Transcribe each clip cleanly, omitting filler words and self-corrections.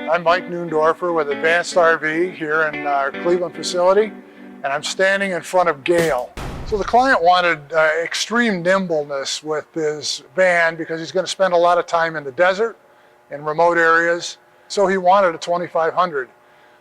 I'm Mike Noondorfer with Advanced RV here in our Cleveland facility, and I'm standing in front of Gale. So the client wanted extreme nimbleness with his van because he's going to spend a lot of time in the desert, in remote areas, so he wanted a 2500.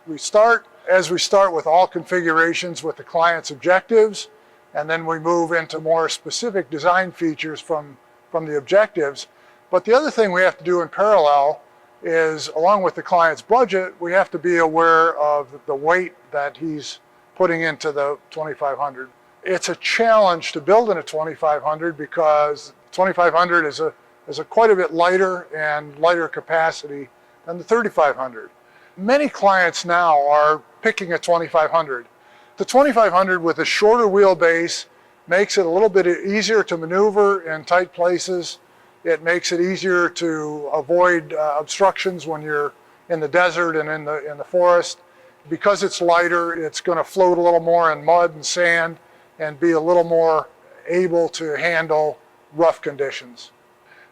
We start with all configurations with the client's objectives, and then we move into more specific design features from the objectives. But the other thing we have to do in parallel is, along with the client's budget, we have to be aware of the weight that he's putting into the 2500. It's a challenge to build in a 2500 because 2500 is quite a bit lighter and lighter capacity than the 3500. Many clients now are picking a 2500. The 2500 with a shorter wheelbase makes it a little bit easier to maneuver in tight places. It makes it easier to avoid obstructions when you're in the desert and in the forest. Because it's lighter, it's going to float a little more in mud and sand and be a little more able to handle rough conditions.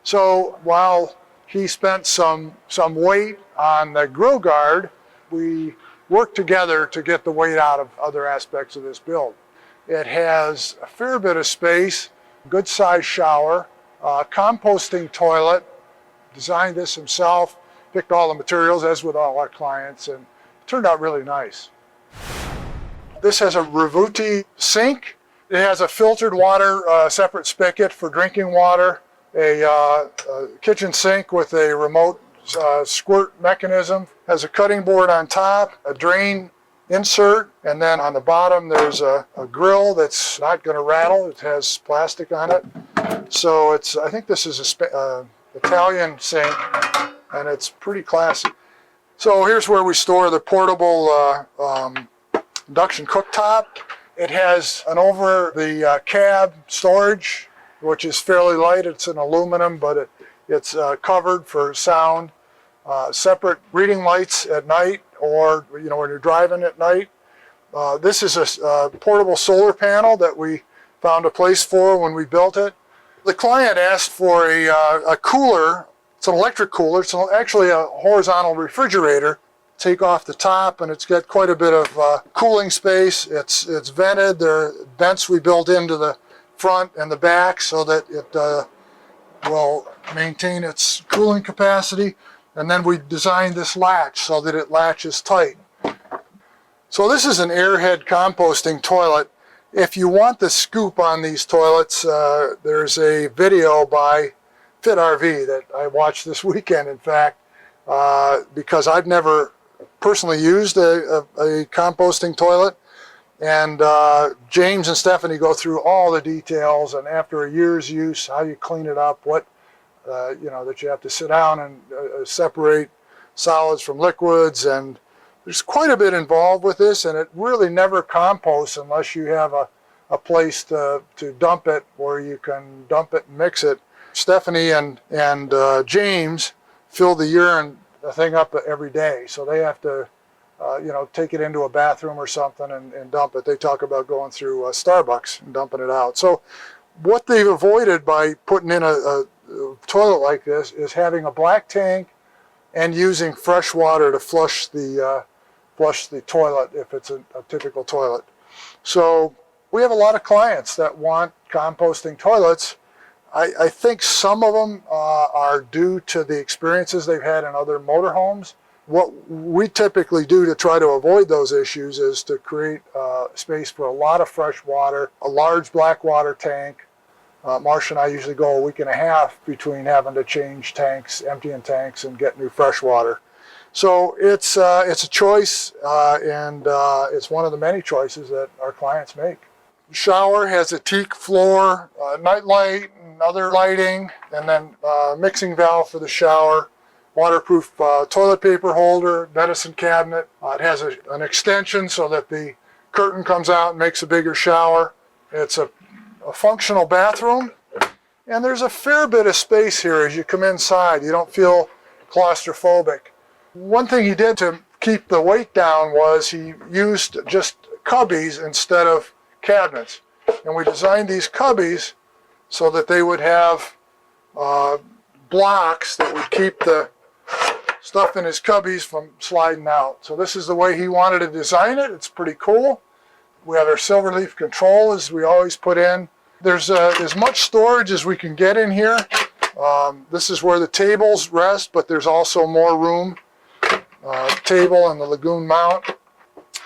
So while he spent some weight on the grill guard, we worked together to get the weight out of other aspects of this build. It has a fair bit of space, good sized shower, composting toilet, designed this himself, picked all the materials as with all our clients, and it turned out really nice. This has a Revuti sink. It has a filtered water separate spigot for drinking water, a kitchen sink with a remote squirt mechanism, has a cutting board on top, a drain insert, and then on the bottom there's a grill that's not going to rattle. It has plastic on it. So I think this is a Italian sink, and it's pretty classy. So here's where we store the portable induction cooktop. It has an over the cab storage, which is fairly light. It's an aluminum, but it's covered for sound. Separate reading lights at night, or when you're driving at night. This is a portable solar panel that we found a place for when we built it. The client asked for a cooler. It's an electric cooler. It's actually a horizontal refrigerator. Take off the top, and it's got quite a bit of cooling space. It's vented. There are vents we built into the front and the back so that it will maintain its cooling capacity. And then we designed this latch so that it latches tight. So this is an airhead composting toilet. If you want the scoop on these toilets, there's a video by Fit RV that I watched this weekend, in fact, because I've never personally used a composting toilet. And James and Stephanie go through all the details, and after a year's use, how you clean it up, that you have to sit down and separate solids from liquids, and there's quite a bit involved with this, and it really never composts unless you have a place to dump it where you can dump it and mix it. Stephanie and James fill the urine thing up every day, so they have to take it into a bathroom or something and dump it. They talk about going through Starbucks and dumping it out. So what they've avoided by putting in a toilet like this is having a black tank and using fresh water to flush the toilet if it's a typical toilet. So we have a lot of clients that want composting toilets. I think some of them are due to the experiences they've had in other motorhomes. What we typically do to try to avoid those issues is to create space for a lot of fresh water, a large black water tank. Marcia and I usually go a week and a half between having to change tanks, emptying tanks, and get new fresh water. So it's a choice, and it's one of the many choices that our clients make. The shower has a teak floor, night light, and other lighting, and then mixing valve for the shower, waterproof toilet paper holder, medicine cabinet. It has an extension so that the curtain comes out and makes a bigger shower. It's a functional bathroom, and there's a fair bit of space here as you come inside. You don't feel claustrophobic. One thing he did to keep the weight down was he used just cubbies instead of cabinets, and we designed these cubbies so that they would have blocks that would keep the stuff in his cubbies from sliding out. So this is the way he wanted to design it. It's pretty cool. We have our Silverleaf control, as we always put in. There's as much storage as we can get in here. This is where the tables rest, but there's also more room. Table and the Lagoon mount.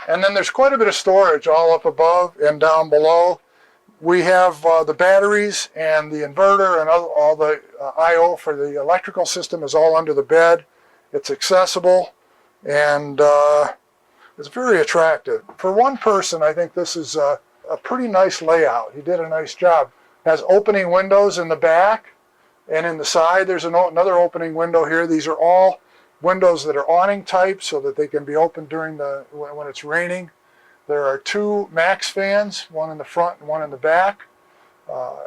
And then there's quite a bit of storage all up above and down below. We have the batteries and the inverter and all the I/O for the electrical system is all under the bed. It's accessible and it's very attractive. For one person, I think this is a pretty nice layout. He did a nice job. It has opening windows in the back and in the side. There's another opening window here. These are all windows that are awning type so that they can be opened during when it's raining. There are 2 max fans, one in the front and one in the back.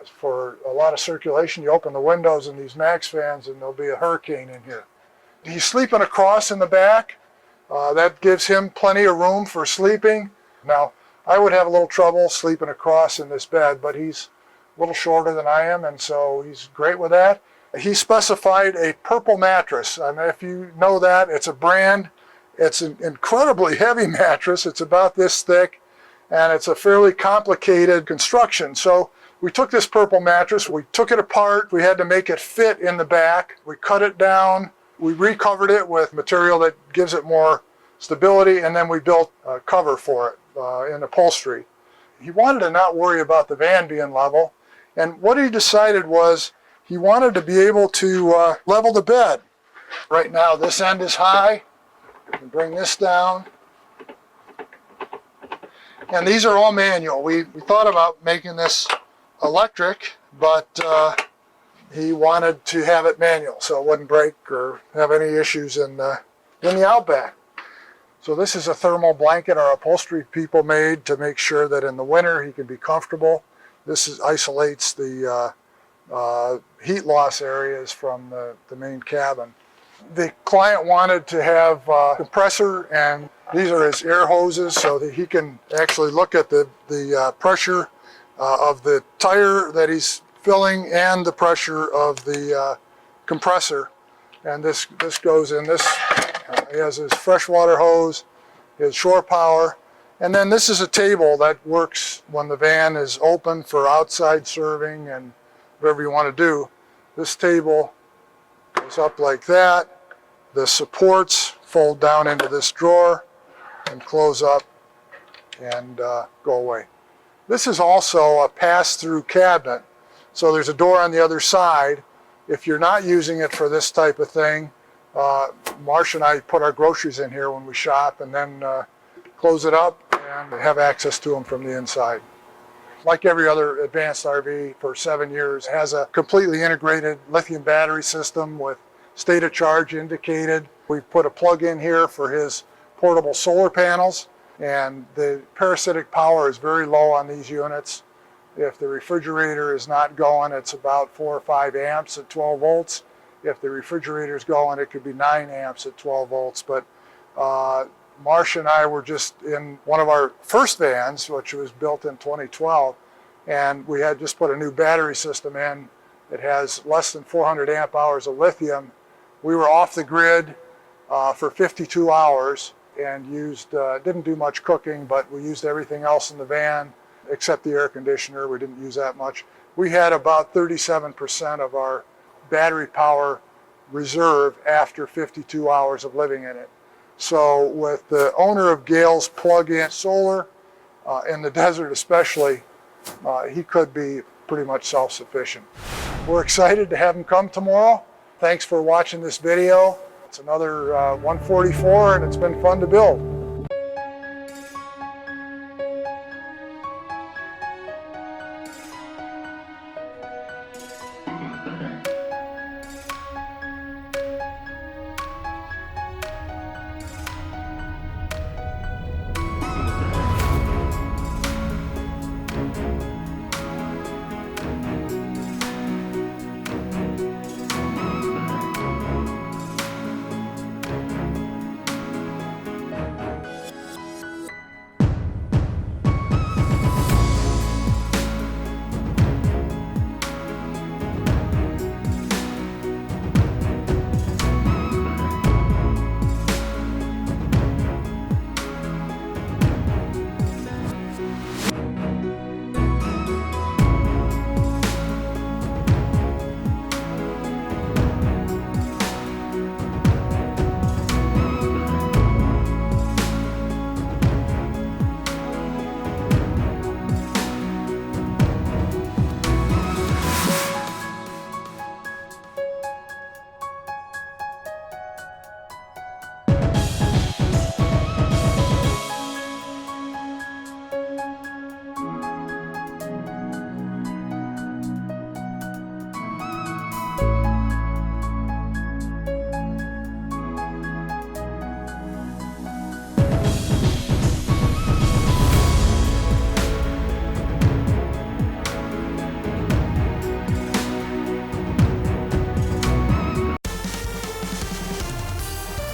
For a lot of circulation, you open the windows in these max fans and there'll be a hurricane in here. He's sleeping across in the back. That gives him plenty of room for sleeping. Now, I would have a little trouble sleeping across in this bed, but he's a little shorter than I am, and so he's great with that. He specified a purple mattress. I mean, if you know that, it's a brand. It's an incredibly heavy mattress. It's about this thick, and it's a fairly complicated construction. So we took this purple mattress, we took it apart, we had to make it fit in the back. We cut it down, we recovered it with material that gives it more stability, and then we built a cover for it in upholstery. He wanted to not worry about the van being level, and what he decided was he wanted to be able to level the bed. Right now this end is high. And bring this down. And these are all manual. We thought about making this electric, but he wanted to have it manual so it wouldn't break or have any issues in the outback. So this is a thermal blanket our upholstery people made to make sure that in the winter he can be comfortable. This isolates the heat loss areas from the main cabin. The client wanted to have a compressor, and these are his air hoses so that he can actually look at the pressure of the tire that he's filling and the pressure of the compressor. And this goes in this. He has his freshwater hose, his shore power, and then this is a table that works when the van is open for outside serving and whatever you want to do. This table goes up like that. The supports fold down into this drawer and close up and go away. This is also a pass-through cabinet. So there's a door on the other side. If you're not using it for this type of thing, Marsh and I put our groceries in here when we shop and then close it up and have access to them from the inside. Like every other advanced RV for 7 years, has a completely integrated lithium battery system with state of charge indicated. We've put a plug in here for his portable solar panels, and the parasitic power is very low on these units. If the refrigerator is not going, it's about 4 or 5 amps at 12 volts. If the refrigerator is going, it could be 9 amps at 12 volts. But Marsh and I were just in one of our first vans, which was built in 2012, and we had just put a new battery system in. It has less than 400 amp hours of lithium. We were off the grid for 52 hours and didn't do much cooking, but we used everything else in the van except the air conditioner. We didn't use that much. We had about 37% of our battery power reserve after 52 hours of living in it. So with the owner of Gale's plug-in solar, in the desert especially, he could be pretty much self-sufficient. We're excited to have him come tomorrow. Thanks for watching this video. It's another 144 and it's been fun to build.